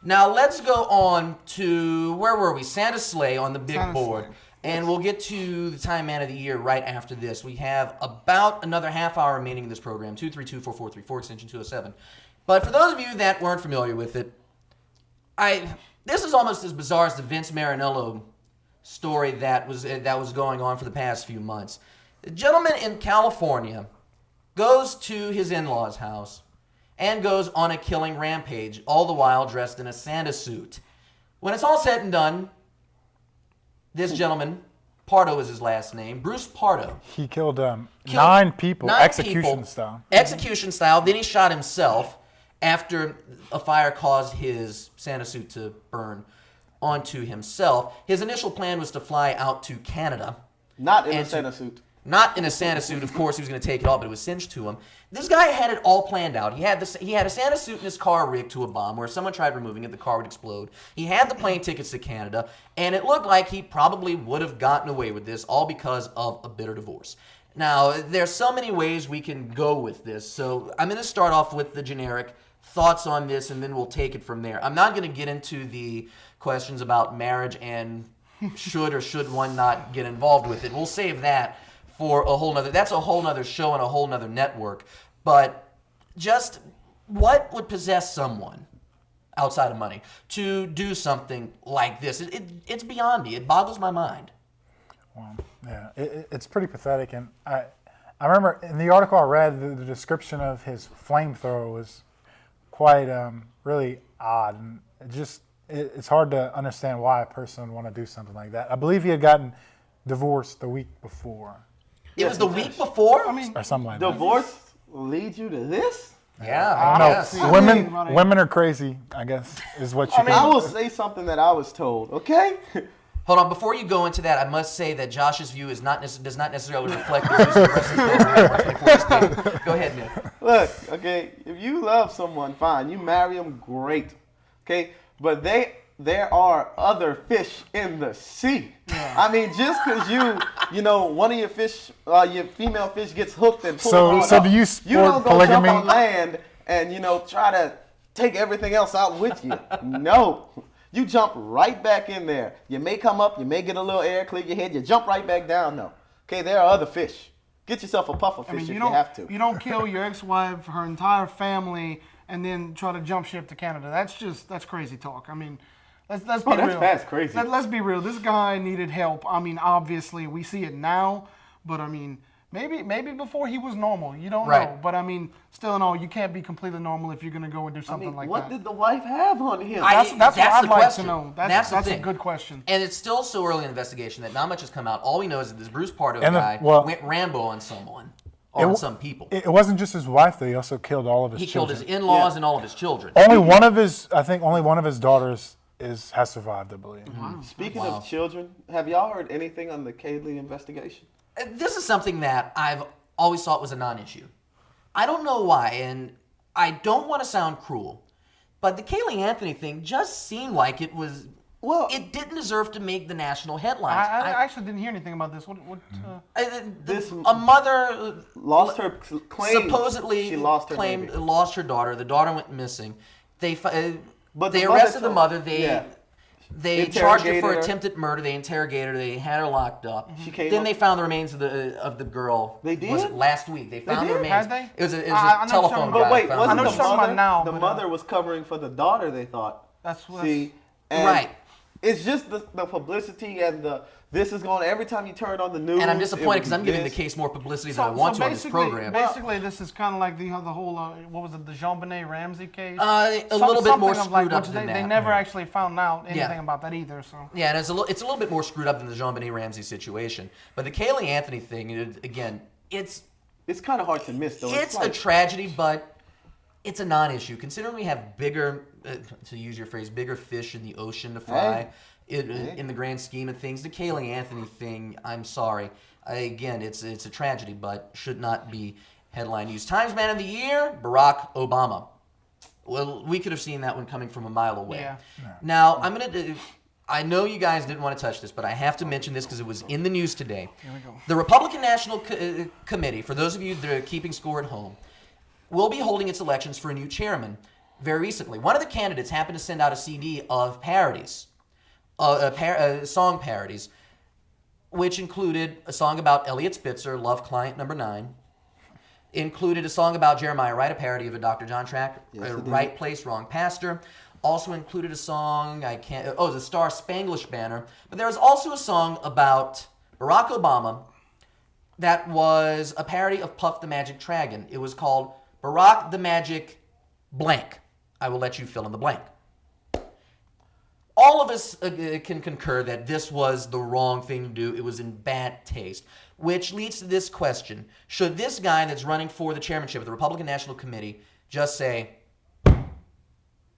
Now let's go on to, where were we? Santa's Sleigh on the big board. Sleigh. And we'll get to the Time Man of the Year right after this. We have about another half hour remaining in this program, 232-4434, extension 207. But for those of you that weren't familiar with it, this is almost as bizarre as the Vince Marinello story that was going on for the past few months. The gentleman in California goes to his in-laws' house and goes on a killing rampage, all the while dressed in a Santa suit. When it's all said and done, this gentleman, Pardo is his last name, Bruce Pardo. He killed 9 people, style. Execution style. Then he shot himself after a fire caused his Santa suit to burn onto himself. His initial plan was to fly out to Canada. Not in a Santa suit. Not in a Santa suit, of course. He was going to take it off, but it was singed to him. This guy had it all planned out. He had a Santa suit in his car rigged to a bomb where if someone tried removing it, the car would explode. He had the plane tickets to Canada, and it looked like he probably would have gotten away with this, all because of a bitter divorce. Now, there's so many ways we can go with this, so I'm going to start off with the generic thoughts on this, and then we'll take it from there. I'm not going to get into the questions about marriage and should or should one not get involved with it. We'll save that for that's a whole nother show and a whole nother network. But just what would possess someone outside of money to do something like this? It's beyond me. It boggles my mind. Well, yeah, it's pretty pathetic. And I remember in the article I read, the description of his flamethrower was quite really odd. And it's hard to understand why a person would want to do something like that. I believe he had gotten divorced the week before. It was the week before? Or something like that. Divorce leads you to this? Yeah, I know. Women are crazy, I guess, is what you I will say something that I was told, okay? Hold on, before you go into that, I must say that Josh's view does not necessarily reflect the views of the rest of the program. Go ahead, Nick. Look, okay, if you love someone, fine. You marry them, great. Okay? But there are other fish in the sea. Yeah. I mean, just because one of your fish, your female fish gets hooked and pulled So do you support you don't go polygamy? jump on land and, try to take everything else out with you. No. You jump right back in there. You may come up, you may get a little air, clear your head, you jump right back down, though. Okay, there are other fish. Get yourself a puffer fish if you have to. You don't kill your ex-wife, her entire family, and then try to jump ship to Canada. That's crazy talk. I mean, let's be real. That's crazy. Let's be real. This guy needed help. I mean, obviously, we see it now, but I mean, maybe before he was normal. You don't know. But I mean, still in all, you can't be completely normal if you're going to go and do something like that. What did the wife have on him? That's what I'd like question. to know. That's a good question. And it's still so early in the investigation that not much has come out. All we know is that this Bruce Pardo guy went Rambo on someone. Or on some people. It wasn't just his wife, though. He also killed all of his children. He killed his in-laws and all of his children. Only one of his daughters has survived, I believe. Wow. Speaking of children, have y'all heard anything on the Caylee investigation? This is something that I've always thought was a non-issue. I don't know why, and I don't want to sound cruel, but the Caylee Anthony thing just seemed like it was... Well, it didn't deserve to make the national headlines. I actually didn't hear anything about this. A mother lost her claim. Supposedly she lost her claimed baby. Lost her daughter. The daughter went missing. They arrested the mother. They charged her for attempted murder. They interrogated her. They had her locked up. Then they found the remains of the girl. They did? Was it last week? They found the remains. Had they? It was a telephone guy. But wait, found wasn't the mother was covering for the daughter, they thought. That's what. See, right. It's just the publicity and this is going every time you turn on the news. And I'm disappointed because I'm giving the case more publicity than I want to on this program. Basically, this is kind of like the whole, what was it, the Jean-Benet Ramsey case? A little bit more screwed up than that. They never actually found out anything about that either. So yeah, and it's a little bit more screwed up than the Jean-Benet Ramsey situation. But the Caylee Anthony thing, again, it's kind of hard to miss, though. It's a tragedy, but it's a non-issue. Considering we have bigger, to use your phrase, bigger fish in the ocean to fry, in the grand scheme of things, the Caylee Anthony thing, I'm sorry. Again, it's a tragedy, but should not be headline news. Times Man of the Year, Barack Obama. Well, we could have seen that one coming from a mile away. Yeah. Now, I know you guys didn't want to touch this, but I have to mention this because it was in the news today. Here we go. The Republican National Committee, for those of you that are keeping score at home, will be holding its elections for a new chairman. very recently. One of the candidates happened to send out a CD of parodies, song parodies, which included a song about Elliot Spitzer, Love Client Number 9. Included a song about Jeremiah Wright, a parody of a Dr. John track, Right Place, Wrong Pastor. Also included a song, the Star Spanglish Banner. But there was also a song about Barack Obama that was a parody of Puff the Magic Dragon. It was called Barack the Magic Blank. I will let you fill in the blank. All of us can concur that this was the wrong thing to do. It was in bad taste. Which leads to this question. Should this guy that's running for the chairmanship of the Republican National Committee just say,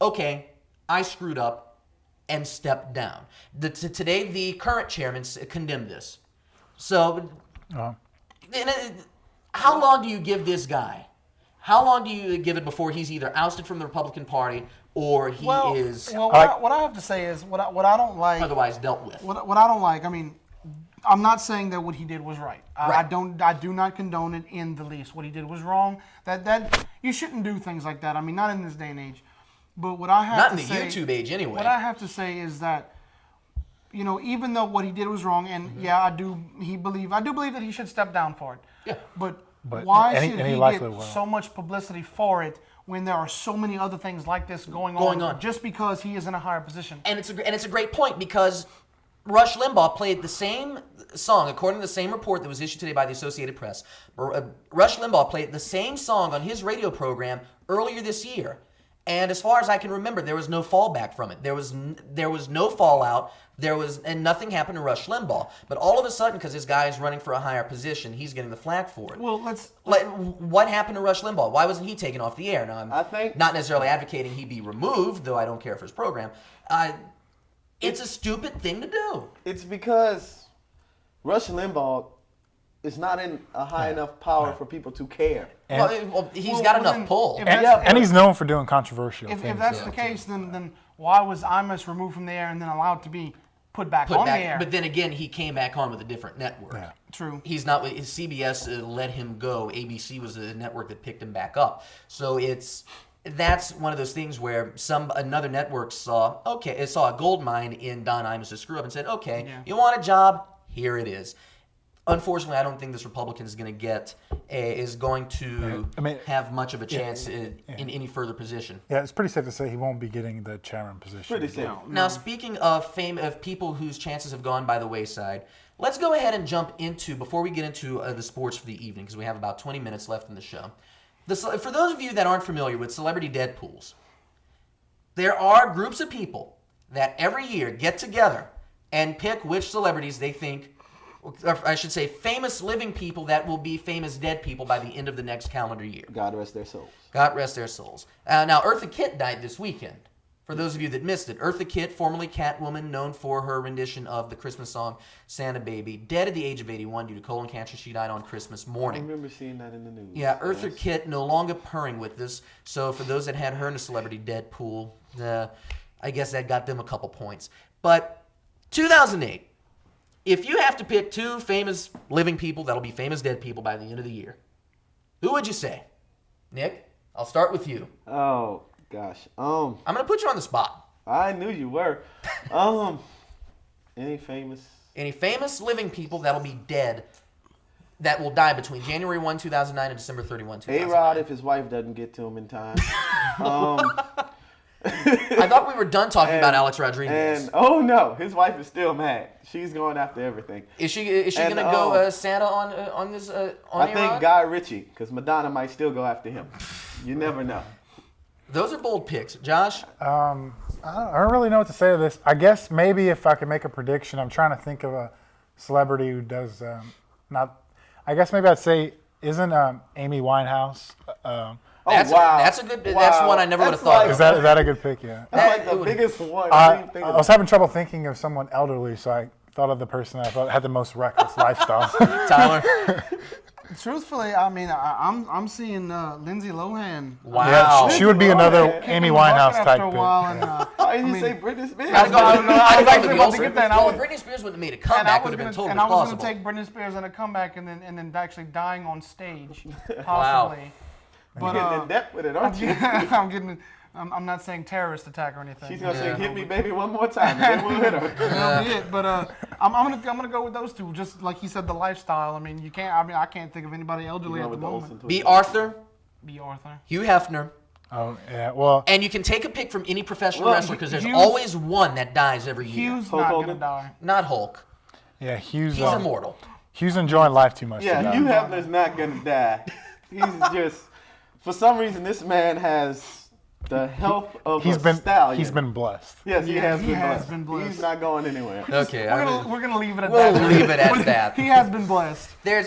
okay, I screwed up, and step down? Today, the current chairman condemned this. So, how long do you give this guy? How long do you give it before he's either ousted from the Republican Party or he is... Well, what I have to say is, what I don't like... Otherwise dealt with. What I don't like, I mean, I'm not saying that what he did was right. I do not condone it in the least. What he did was wrong. That you shouldn't do things like that. I mean, not in this day and age. But what I have to say... Not in the YouTube age, anyway. What I have to say is that, you know, even though what he did was wrong, and I do believe that he should step down for it. Yeah. But why should he get so much publicity for it when there are so many other things like this going on just because he is in a higher position? And it's a great point, because Rush Limbaugh played the same song, according to the same report that was issued today by the Associated Press. Rush Limbaugh played the same song on his radio program earlier this year. And as far as I can remember, there was no fallback from it. There was no fallout. And nothing happened to Rush Limbaugh. But all of a sudden, because this guy is running for a higher position, he's getting the flack for it. Well, what happened to Rush Limbaugh? Why wasn't he taken off the air? Now, I think not necessarily advocating he be removed, though I don't care for his program. It's a stupid thing to do. It's because Rush Limbaugh is not in a high enough power for people to care. He's got enough pull. And he's known for doing controversial things. If that's the case, then why was Imus removed from the air and then allowed to be put back on the air? But then again, he came back on with a different network. Yeah. True. He's not. CBS let him go. ABC was the network that picked him back up. So that's one of those things where another network saw a gold mine in Don Imus' screw up and said, okay, you want a job? Here it is. Unfortunately, I don't think this Republican is going to have much of a chance in any further position. Yeah, it's pretty safe to say he won't be getting the chairman position. Pretty safe. No. Now, speaking of people whose chances have gone by the wayside, let's go ahead and jump into, before we get into the sports for the evening, because we have about 20 minutes left in the show. For those of you that aren't familiar with celebrity Deadpools, there are groups of people that every year get together and pick which celebrities they think, or I should say famous living people that will be famous dead people by the end of the next calendar year. God rest their souls. God rest their souls. Now, Eartha Kitt died this weekend. For those of you that missed it, Eartha Kitt, formerly Catwoman, known for her rendition of the Christmas song Santa Baby, dead at the age of 81 due to colon cancer. She died on Christmas morning. I remember seeing that in the news. Yeah, Eartha Kitt no longer purring with us. So for those that had her in a celebrity Deadpool, I guess that got them a couple points. But 2008. If you have to pick two famous living people that'll be famous dead people by the end of the year, who would you say? Nick, I'll start with you. Oh gosh. I'm gonna put you on the spot. I knew you were. Any famous living people that'll be dead that will die between January 1, 2009 and December 31, 2009? A-Rod if his wife doesn't get to him in time. I thought we were done talking about Alex Rodriguez. And oh no, his wife is still mad. She's going after everything. Is she gonna go Santa on this on I think Guy Ritchie, because Madonna might still go after him. You never know. Those are bold picks, Josh. I don't really know what to say to this. I guess maybe if I could make a prediction, I'm trying to think of a celebrity who does not. I guess maybe I'd say isn't Amy Winehouse. That's a good. Wow. That's one I never would have thought. Is that a good pick? Yeah. That's like the biggest one. I was having trouble thinking of someone elderly, so I thought of the person I thought had the most reckless lifestyle. Tyler. Truthfully, I mean, I'm seeing Lindsay Lohan. Wow. Yeah, she would be another Amy Winehouse type pick. Why did you say Britney Spears? I was about to get that. Britney Spears wouldn't have made a comeback. Would have been totally plausible. And I was going to take Britney Spears on a comeback and then actually dying on stage, possibly. Wow. But, you're getting in depth with it, aren't you? I'm not saying terrorist attack or anything. She's gonna say, "Hit me, baby, one more time," and then we'll hit her. That'll be it. But I'm gonna go with those two. Just like he said, the lifestyle. I mean, you can't. I mean, I can't think of anybody elderly at the moment. B. Arthur, B. Arthur. Hugh Hefner. Oh yeah, well, And you can take a pick from any professional Well, wrestler because there's Hughes- always one that dies every year. Hughes Hulk not Hogan? gonna die. Not Hulk. yeah, Hughes. He's immortal. Hughes enjoying life too much. Yeah, to Hugh die. Hefner's not gonna die. He's just, for some reason, this man has the health of a stallion. He's been blessed. Yes, he has been blessed. He's not going anywhere. Okay, We're gonna leave it at we'll that. leave it at that. He has been blessed. There's